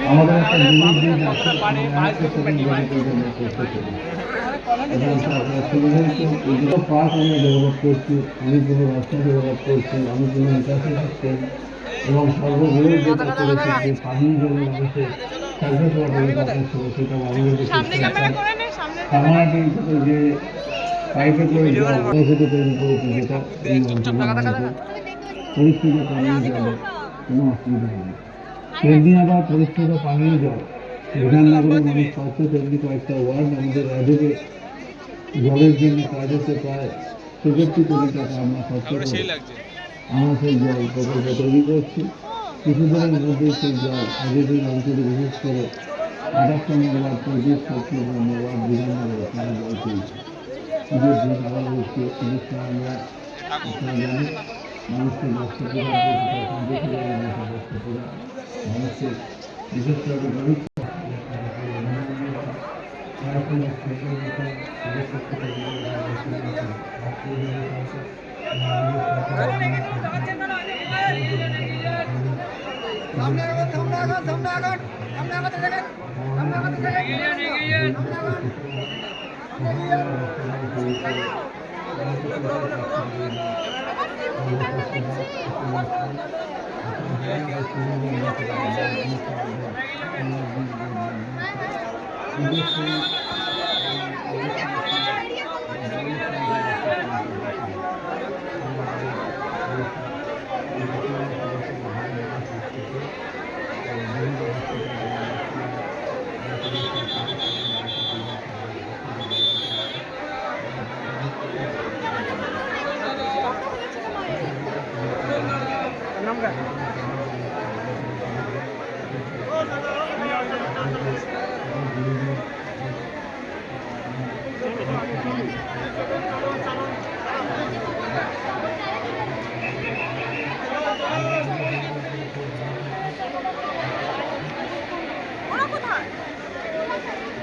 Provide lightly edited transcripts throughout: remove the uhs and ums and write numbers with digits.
আমাদের একটা লিমিট দিন আছে, এগুলো পার্ক আমরা ডেভেলপ করছি, আমি কোনো রাস্তা ডেভেলপ করছি, আমি কোনো নিকাশি সিস্টেম এবং সর্ববৃহৎ যেটা করেছি যে পানীয় জলে মানুষের সার্ভিস ওয়াটারের কথা ছিল সেটা আমাদের কামারহাটি থেকে যে পাইপে করে জল থেকে তৈরি করেছি, যেটা এই অঞ্চলে মানুষের পরিষ্কৃত পানীয় জলে কোনো অসুবিধা হয়নি। তেমনি আবার পরিষ্কৃত পানীয় জল বিধাননগরের মানুষ পাচ্ছে, তেমনি কয়েকটা ওয়ার্ড আমাদের রাজ্যে জলের জন্য কাজ হচ্ছে প্রায় ৬৩ কোটি টাকা আমরা খরচ করে আমরা সেই জল প্রকল্প তৈরি করছি। কিছুদিনের মধ্যেই সেই জল আগের অঞ্চলে বিশেষ করে ২৮ নম্বর ওয়ার্ড, ৩৫, ৩৬ নম্বর ওয়ার্ড বিধাননগরে তারা জল পেয়েছে। ঈদের দিন আবার হচ্ছে, ঈদের সময় আমরা আপনারা জানেন মানুষকে বস্ত্র প্রদান করতে, বস্ত্র প্রদান মানুষকে বিশেষ করে গরিব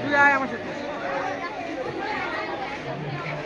তুই আয় আমার সাথে।